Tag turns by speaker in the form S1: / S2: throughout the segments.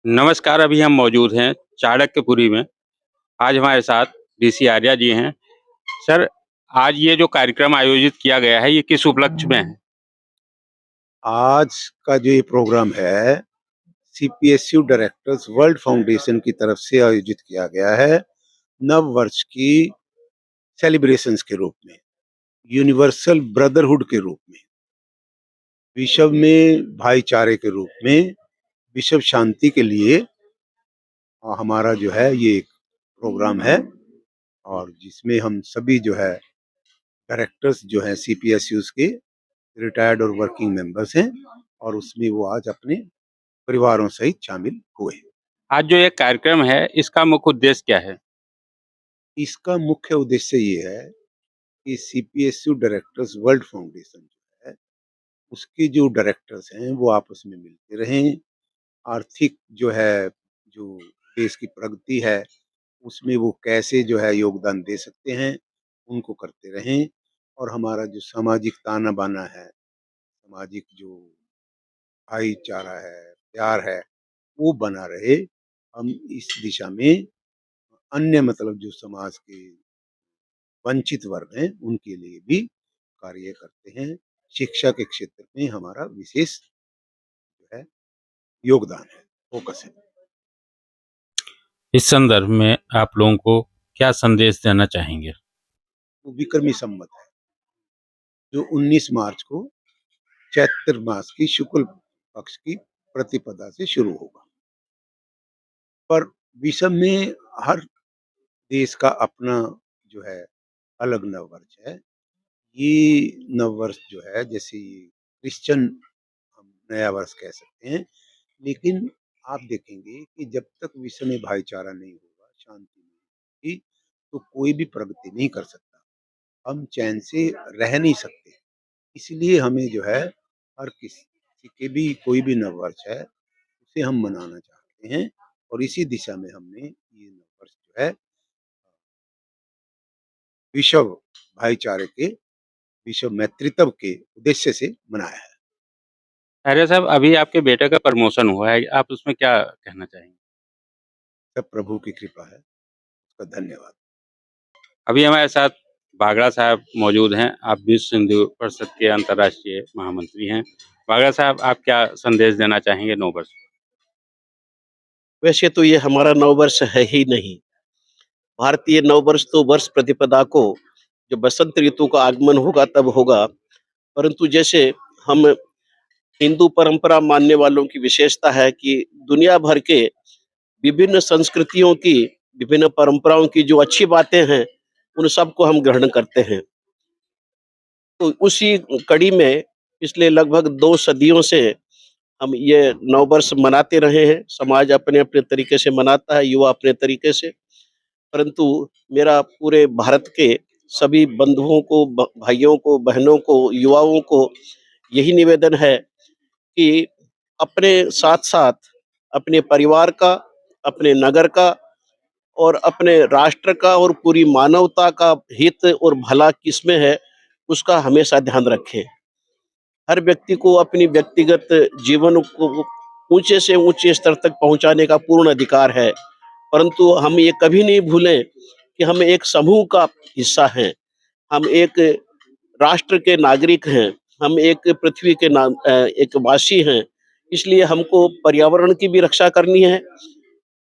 S1: नमस्कार, अभी हम मौजूद हैं चाणक्यपुरी में। आज हमारे साथ डीसी आर्या जी हैं। सर, आज ये जो कार्यक्रम आयोजित किया गया है, ये किस उपलक्ष्य में है?
S2: आज का जो ये प्रोग्राम है सीपीएसयू डायरेक्टर्स वर्ल्ड फाउंडेशन की तरफ से आयोजित किया गया है नव वर्ष की सेलिब्रेशंस के रूप में, यूनिवर्सल ब्रदरहुड के रूप में, विश्व में भाईचारे के रूप में, विश्व शांति के लिए हमारा जो है ये एक प्रोग्राम है। और जिसमें हम सभी जो है डायरेक्टर्स जो हैं सीपीएसयूज के रिटायर्ड और वर्किंग मेंबर्स हैं, और उसमें वो आज अपने परिवारों सहित शामिल हुए।
S1: आज जो ये कार्यक्रम है, इसका मुख्य उद्देश्य क्या है?
S2: इसका मुख्य उद्देश्य ये है कि सीपीएसयू डायरेक्टर्स वर्ल्ड फाउंडेशन जो है उसके जो डायरेक्टर्स हैं वो आपस में मिलते रहें, आर्थिक जो है जो देश की प्रगति है उसमें वो कैसे जो है योगदान दे सकते हैं उनको करते रहें, और हमारा जो सामाजिक ताना बाना है, सामाजिक जो भाईचारा है, प्यार है, वो बना रहे। हम इस दिशा में अन्य मतलब जो समाज के वंचित वर्ग हैं उनके लिए भी कार्य करते हैं। शिक्षा के क्षेत्र में हमारा विशेष जो है योगदान है, फोकस है।
S1: इस संदर्भ में आप लोगों को क्या संदेश देना चाहेंगे?
S2: वो विक्रमी संवत है जो 19 मार्च को चैत्र मास की शुक्ल पक्ष की प्रतिपदा से शुरू होगा। पर विश्व में हर देश का अपना जो है अलग नववर्ष है। ये नववर्ष जो है जैसे क्रिश्चियन हम नया वर्ष कह सकते हैं, लेकिन आप देखेंगे कि जब तक विश्व में भाईचारा नहीं होगा, शांति नहीं होगी, तो कोई भी प्रगति नहीं कर सकता। हम चैन से रह नहीं सकते। इसलिए हमें जो है हर किसी के भी कोई भी नववर्ष है उसे हम मनाना चाहते हैं, और इसी दिशा में हमने ये नववर्ष जो है विश्व भाईचारे के, विश्व मैत्रीत्व के उद्देश्य से मनाया है।
S1: आर्या साहब, अभी आपके बेटे का प्रमोशन हुआ है, आप उसमें क्या कहना चाहेंगे?
S2: सब प्रभु की कृपा है, उसका धन्यवाद।
S1: अभी हमारे साथ बागड़ा साहब मौजूद हैं। आप विश्व हिंदू परिषद के अंतर्राष्ट्रीय महामंत्री हैं। बागड़ा साहब, आप क्या संदेश देना चाहेंगे नववर्ष को?
S3: वैसे तो ये हमारा नववर्ष है ही नहीं। भारतीय नववर्ष तो वर्ष प्रतिपदा को जब बसंत ऋतु का आगमन होगा तब होगा। परंतु जैसे हम हिंदू परंपरा मानने वालों की विशेषता है कि दुनिया भर के विभिन्न संस्कृतियों की, विभिन्न परंपराओं की जो अच्छी बातें हैं, उन सबको हम ग्रहण करते हैं। तो उसी कड़ी में पिछले लगभग 2 सदियों से हम ये नववर्ष मनाते रहे हैं। समाज अपने-अपने तरीके से मनाता है, युवा अपने तरीके से। परंतु मेरा पूरे भारत के सभी बंधुओं को, भाइयों को, बहनों को, युवाओं को यही निवेदन है कि अपने साथ-साथ अपने परिवार का, अपने नगर का और अपने राष्ट्र का और पूरी मानवता का हित और भला किसमें है, उसका हमेशा ध्यान रखें। हर व्यक्ति को अपनी व्यक्तिगत जीवन को ऊँचे से ऊँचे स्तर तक पहुँचाने का पूर्ण अधिकार है। परंतु हम ये कभी नहीं भूलें कि हम एक समूह का हिस्सा हैं। हम एक राष्ट्र के नागरिक हैं। हम एक पृथ्वी के एक वासी हैं। इसलिए हमको पर्यावरण की भी रक्षा करनी है,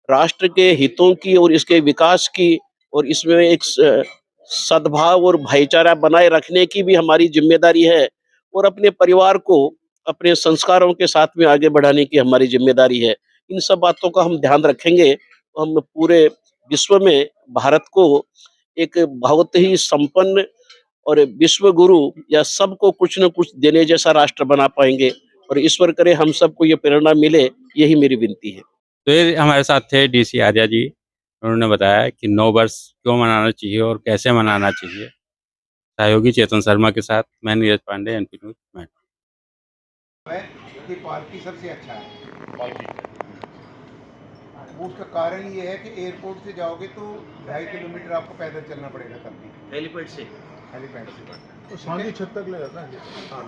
S3: राष्ट्र के हितों की और इसके विकास की, और इसमें एक सद्भाव और भाईचारा बनाए रखने की भी हमारी ज़िम्मेदारी है, और अपने परिवार को अपने संस्कारों के साथ में आगे बढ़ाने की हमारी ज़िम्मेदारी है। इन सब बातों का हम ध्यान रखेंगे, तो हम पूरे विश्व में भारत को एक बहुत ही संपन्न और विश्व गुरु या सबको कुछ न कुछ देने जैसा राष्ट्र बना पाएँगे, और ईश्वर करे हम सबको ये प्रेरणा मिले, यही मेरी विनती है।
S1: तो ये हमारे साथ थे डीसी आर्या जी। उन्होंने बताया कि नव वर्ष क्यों मनाना चाहिए और कैसे मनाना चाहिए। सहयोगी चेतन शर्मा के साथ मैं नीरज पांडे, एनपी न्यूज, मैट।
S2: कि पालकी सबसे अच्छा है। वो उसका कारण ये है कि एयरपोर्ट से जाओगे तो 2.5 किलोमीटर आपको पैदल चलना पड़ेगा, तब भी
S3: हेलीपैड से
S2: तो सांगी छत तक ले जाता है। हाँ,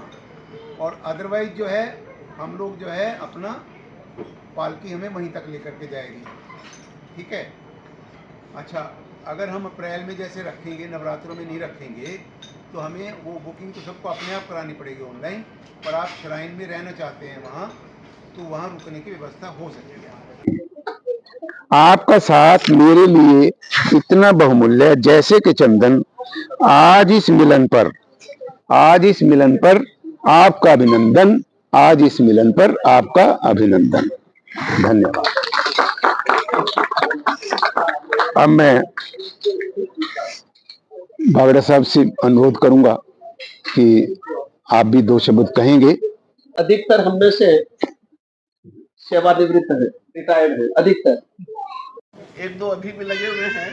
S2: और अदरवाइज जो है हम लोग जो है अपना पालकी हमें वहीं तक लेकर के जाएगी। ठीक है। अच्छा, अगर हम अप्रैल में जैसे रखेंगे, नवरात्रों में नहीं रखेंगे, तो हमें वो बुकिंग तो सबको अपने आप करानी पड़ेगी ऑनलाइन। पर आप श्राइन में रहना चाहते हैं वहाँ, तो वहाँ रुकने की व्यवस्था हो सकती है।
S4: आपका साथ मेरे लिए इतना बहुमूल्य है जैसे कि चंदन। आज इस मिलन पर आपका अभिनंदन। आज इस मिलन पर आपका अभिनंदन। धन्यवाद। अब मैं भागड़ा साहब से अनुरोध करूंगा कि आप भी दो शब्द कहेंगे।
S3: अधिकतर हम में से सेवानिवृत्त है, रिटायर्ड है, अधिकतर एक दो अभी भी लगे हुए हैं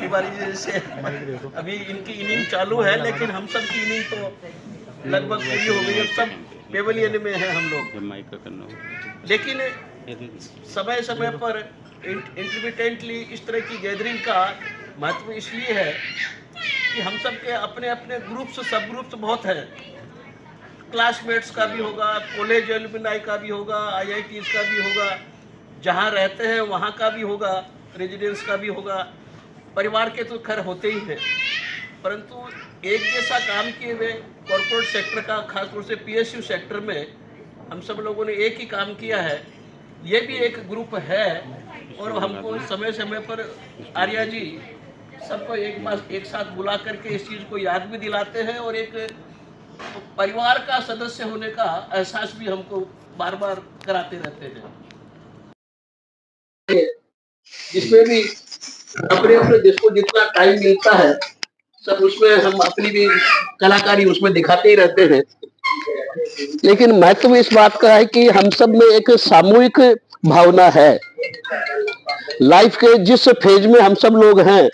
S3: तिवारी जी जैसे। अभी इनकी इनिंग चालू है, लेकिन हम सब की इनिंग तो लगभग पूरी हो गई। अब सब पेवेलियन में है हम लोग। लेकिन समय समय पर इंटरमिटेंटली इस तरह की गैदरिंग का महत्व इसलिए है कि हम सब के अपने अपने ग्रुप्स, सब ग्रुप्स बहुत हैं। क्लासमेट्स का भी होगा, कॉलेज एलुमनाई का भी होगा, IITs का भी होगा, जहाँ रहते हैं वहाँ का भी होगा, रेजिडेंस का भी होगा। परिवार के तो खैर होते ही हैं, परंतु एक जैसा काम किए हुए कॉर्पोरेट सेक्टर का, खासतौर से PSU सेक्टर में हम सब लोगों ने एक ही काम किया है। ये भी एक ग्रुप है और हमको समय समय पर आर्या जी सबको एक साथ बुला करके इस चीज़ को याद भी दिलाते हैं और एक परिवार का सदस्य होने का एहसास भी हमको बार बार कराते रहते हैं। जिसमें भी अपने अपने जिसको जितना टाइम मिलता है सब उसमें हम अपनी भी कलाकारी उसमें दिखाते ही रहते हैं। लेकिन महत्व इस बात का है कि हम सब में एक सामूहिक भावना है। लाइफ के जिस फेज में हम सब लोग हैं,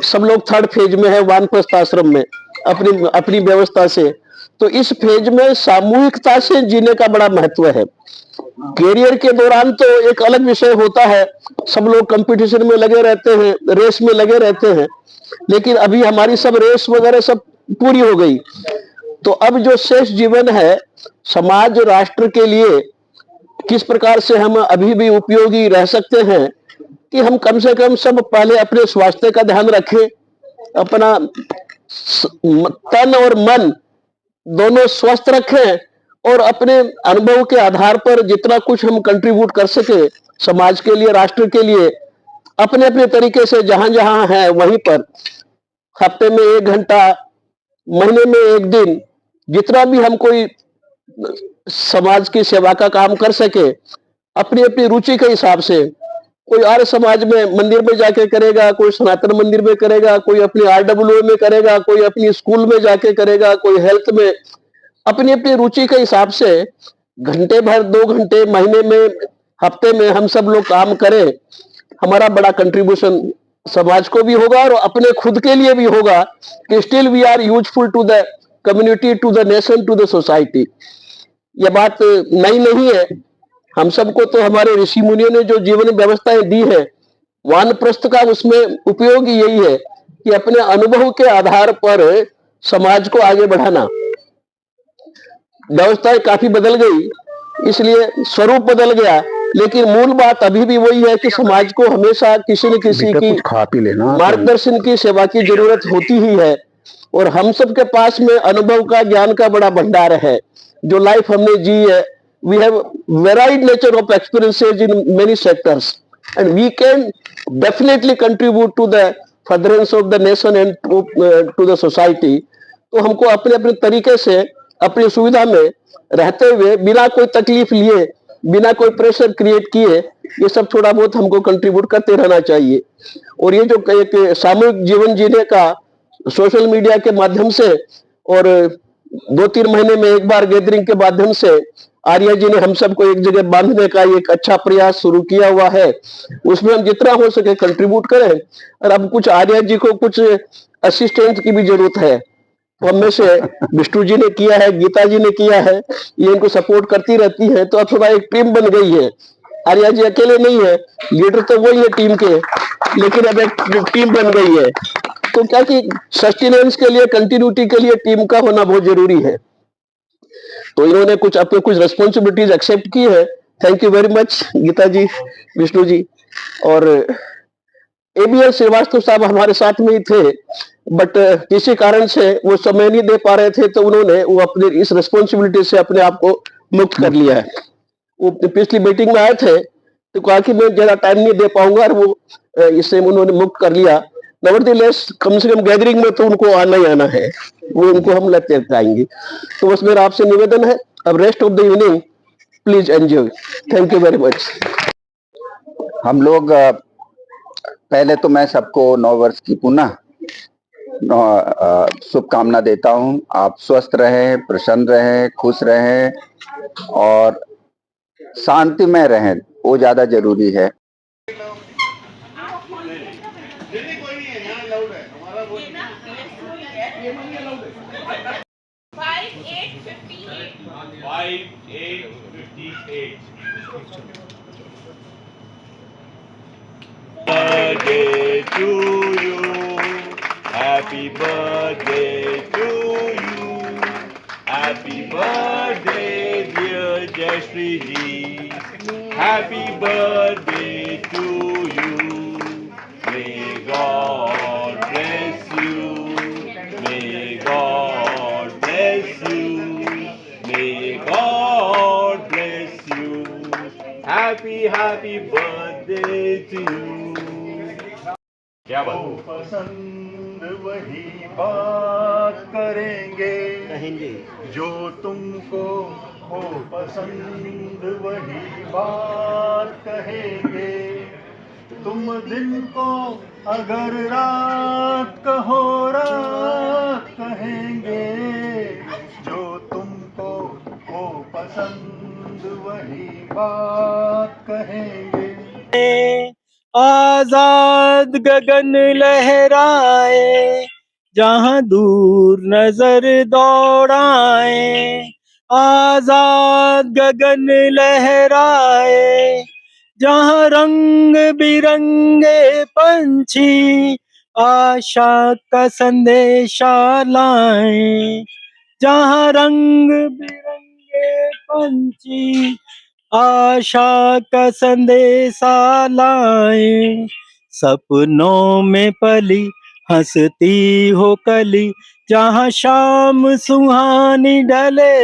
S3: सब लोग थर्ड फेज में है वानप्रस्थ आश्रम में अपनी अपनी व्यवस्था से। तो इस फेज में सामूहिकता से जीने का बड़ा महत्व है। कैरियर के दौरान तो एक अलग विषय होता है, सब लोग कंपटीशन में लगे रहते हैं, रेस में लगे रहते हैं। लेकिन अभी हमारी सब रेस वगैरह सब पूरी हो गई, तो अब जो शेष जीवन है समाज राष्ट्र के लिए किस प्रकार से हम अभी भी उपयोगी रह सकते हैं कि हम कम से कम सब पहले अपने स्वास्थ्य का ध्यान रखें, अपना तन और मन दोनों स्वस्थ रखें और अपने अनुभव के आधार पर जितना कुछ हम कंट्रीब्यूट कर सके समाज के लिए, राष्ट्र के लिए, अपने अपने तरीके से जहां जहां है वहीं पर हफ्ते में 1 घंटा, महीने में 1 दिन, जितना भी हम कोई समाज की सेवा का काम कर सके अपनी अपनी रुचि के हिसाब से। कोई आर्य समाज में मंदिर में जाके करेगा, कोई सनातन मंदिर में करेगा, कोई अपनी RWA में करेगा, कोई अपनी स्कूल में जाके करेगा, कोई हेल्थ में, अपनी अपनी रुचि के हिसाब से घंटे भर, 2 घंटे महीने में, हफ्ते में हम सब लोग काम करें। हमारा बड़ा कंट्रीब्यूशन समाज को भी होगा और अपने खुद के लिए भी होगा कि still we are useful to the community, to the nation, to the society. यह बात नई नहीं है। हम सबको तो हमारे ऋषि मुनियों ने जो जीवन व्यवस्थाएं दी है, वानप्रस्थ का उसमें उपयोग यही है कि अपने अनुभव के आधार पर समाज को आगे बढ़ाना। व्यवस्थाएं काफी बदल गई, इसलिए स्वरूप बदल गया, लेकिन मूल बात अभी भी वही है कि समाज को हमेशा किसी न किसी की
S4: खा पी लेना,
S3: मार्गदर्शन की, सेवा की जरूरत होती ही है। और हम सब के पास में अनुभव का, ज्ञान का बड़ा भंडार है। जो लाइफ हमने जी है, we have varied nature of experiences in many sectors and we can definitely contribute to the furtherance of the nation and to the society। तो हमको अपने अपने तरीके से अपनी सुविधा में रहते हुए बिना कोई तकलीफ लिए, बिना कोई प्रेशर क्रिएट किए, ये सब थोड़ा बहुत हमको कंट्रीब्यूट करते रहना चाहिए। और ये जो एक सामूहिक जीवन जीने का सोशल मीडिया के माध्यम से और 2-3 महीने में एक बार गैदरिंग के माध्यम से आर्या जी ने हम सबको एक जगह बांधने का एक अच्छा प्रयास शुरू किया हुआ है, उसमें हम जितना हो सके कंट्रीब्यूट करें। और अब कुछ आर्या जी को कुछ असिस्टेंट की भी जरूरत है, तो हम में से विष्णु जी ने किया है, गीता जी ने किया है, ये इनको सपोर्ट करती रहती है। तो अब थोड़ा एक टीम बन गई है। आर्या जी अकेले नहीं है, लीडर तो वही है टीम के, लेकिन अब एक टीम बन गई है। तो क्या कि सस्टेनेंस के लिए, कंटिन्यूटी के लिए टीम का होना बहुत जरूरी है। तो इन्होंने कुछ अपने कुछ रिस्पॉन्सिबिलिटीज एक्सेप्ट की है, thank you very much Gita ji, Vishnu ji. और ABL श्रीवास्तव साहब हमारे साथ में ही थे, बट किसी कारण से वो समय नहीं दे पा रहे थे, तो उन्होंने वो अपने इस रिस्पॉन्सिबिलिटी से अपने आप को मुक्त कर लिया है। वो पिछली मीटिंग में आए थे तो कहा कि मैं ज्यादा टाइम नहीं दे पाऊंगा, और वो इससे उन्होंने मुक्त कर लिया। नवरदिलेस कम से कम गैदरिंग में तो उनको आना ही आना है, वो उनको हम लेते आएंगे। तो बस मेरा आपसे निवेदन है, अब rest of the evening please enjoy. Thank you very much.
S4: हम लोग पहले तो मैं सबको नव वर्ष की पुनः शुभकामना देता हूं। आप स्वस्थ रहें, प्रसन्न रहें, खुश रहें और शांतिमय रहें, वो ज्यादा जरूरी है।
S5: Birthday to you. Happy birthday to you. Happy birthday, dear Jayashree ji. Happy birthday to you. May God bless you. May God bless you. May God bless you. Happy birthday to you. क्या बात?
S6: पसंद वही बात करेंगे जो तुमको हो पसंद वही बात कहेंगे। तुम दिन को अगर रात कहो रात कहेंगे। जो तुमको हो पसंद वही बात कहेंगे।
S7: आजाद गगन लहराए, जहां दूर नजर दौड़ाए। आजाद गगन लहराए, जहां रंग बिरंगे पंछी आशा का संदेशा लाए। जहां रंग बिरंगे पंछी आशा का संदेशा लाए। सपनों में पली हंसती हो कली, जहाँ शाम सुहानी ढले।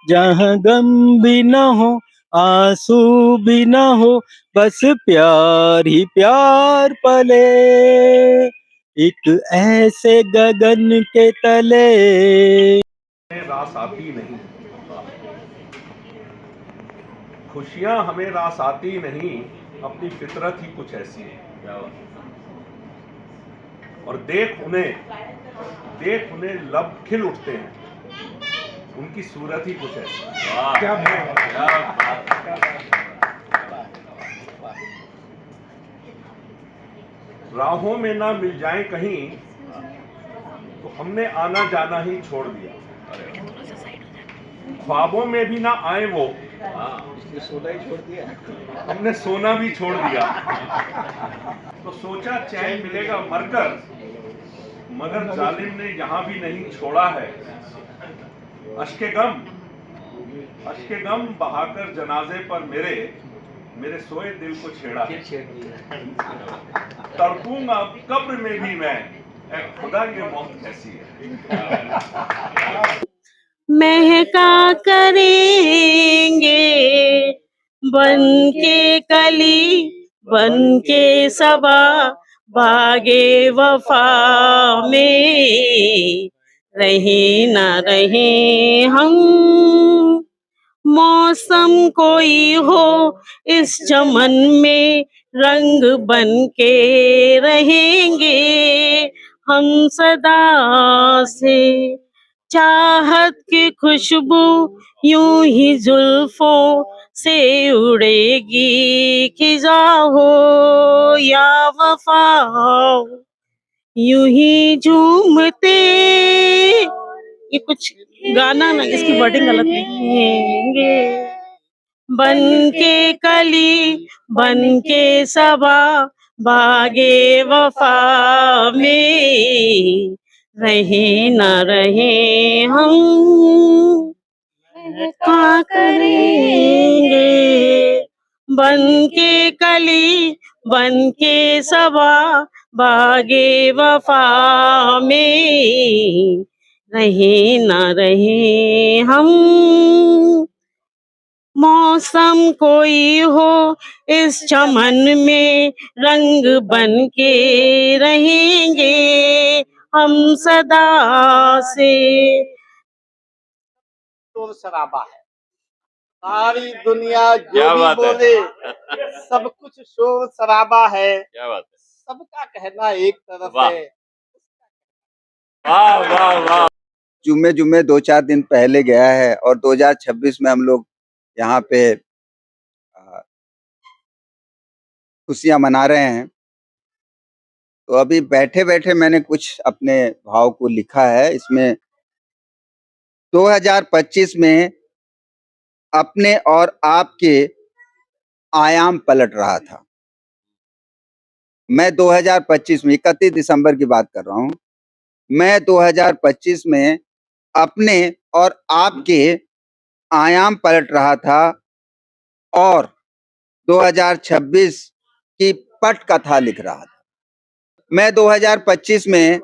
S7: जहाँ गम भी न हो, आंसू भी न हो, बस प्यार ही प्यार पले। एक ऐसे गगन के तले।
S5: रास आती नहीं, खुशियां हमें रास आती नहीं, अपनी फितरत ही कुछ ऐसी है। और देख उन्हें लब खिल उठते हैं, उनकी सूरत ही कुछ ऐसी। क्या राहों में ना मिल जाए कहीं, तो हमने आना जाना ही छोड़ दिया। ख्वाबों में भी ना आए वो, सोना ही छोड़ दिया, हमने सोना भी छोड़ दिया। तो सोचा चैन मिलेगा मरकर, मगर जालिम ने यहाँ भी नहीं छोड़ा है। अश्के गम बहाकर जनाजे पर मेरे सोए दिल को छेड़ा है। तड़पूंगा कब्र में भी मैं, ऐ खुदा ये मौत कैसी है।
S8: महका करेंगे बन के कली, बन के सबा, भागे वफा में रहे न रहे हम। मौसम कोई हो इस चमन में, रंग बन के रहेंगे हम सदा से। चाहत की खुशबू यूं ही जुल्फों से उड़ेगी, खिजा हो या वफा यूं ही झूमते। ये कुछ गाना ना, इसकी वर्डिंग गलत लिखेंगे। बन के कली, बन के सबा, भागे वफा में रहे न रहे हम। क्या करेंगे, बन के कली बन के सबा बागे वफा में रहे न रहे हम। मौसम कोई हो इस चमन में रंग बन के रहेंगे हम सदा से।
S3: शोर शराबा है, सारी दुनिया जो
S1: क्या
S3: भी
S1: बात है।
S3: बोले सब कुछ शोर शराबा है।
S1: क्या बात है,
S3: सबका कहना एक तरफ
S1: वाह।
S3: है।
S1: वाह वाह वाह।
S4: जुम्मे जुम्मे 2-4 दिन पहले गया है और 2026 में हम लोग यहाँ पे खुशियां मना रहे हैं। तो अभी बैठे बैठे मैंने कुछ अपने भाव को लिखा है इसमें। 2025 में अपने और आपके आयाम पलट रहा था। मैं 2025 में 31 दिसंबर की बात कर रहा हूँ। मैं 2025 में अपने और आपके आयाम पलट रहा था और 2026 की पटकथा लिख रहा था। मैं 2025 में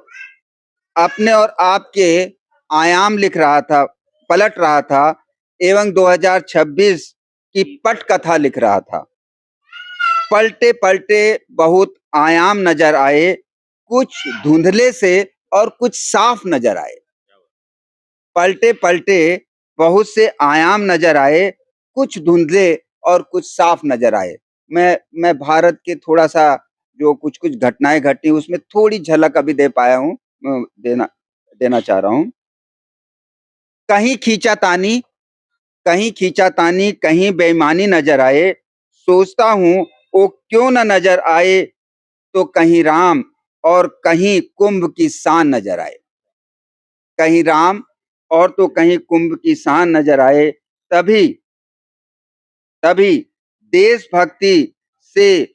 S4: अपने और आपके आयाम लिख रहा था, पलट रहा था एवं 2026 की पटकथा लिख रहा था। पलटे पलटे बहुत आयाम नजर आए, कुछ धुंधले से और कुछ साफ नजर आए। पलटे पलटे बहुत से आयाम नजर आए, कुछ धुंधले और कुछ साफ नजर आए। मैं भारत के थोड़ा सा जो कुछ घटनाएं घटी उसमें थोड़ी झलक अभी दे पाया हूँ, देना चाह रहा हूँ। कहीं खींचातानी कहीं बेईमानी नजर आए, सोचता हूँ वो क्यों न नजर आए, तो कहीं राम और कहीं कुंभ की शान नजर आए। कहीं राम और तो कहीं कुंभ की शान नजर आए। तभी देशभक्ति से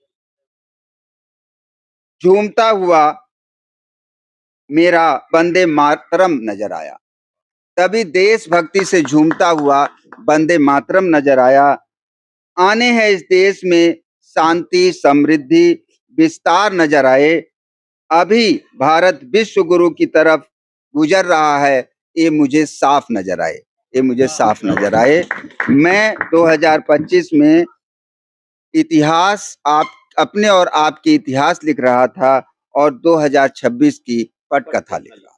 S4: झूमता हुआ मेरा वंदे मातरम नजर आया। तभी देशभक्ति से झूमता हुआ वंदे मातरम नजर आया। आने हैं इस देश में शांति समृद्धि विस्तार नजर आए। अभी भारत विश्व गुरु की तरफ गुजर रहा है, ये मुझे साफ नजर आए। मैं 2025 में इतिहास अपने और आपके इतिहास लिख रहा था और 2026 की पटकथा लिख रहा।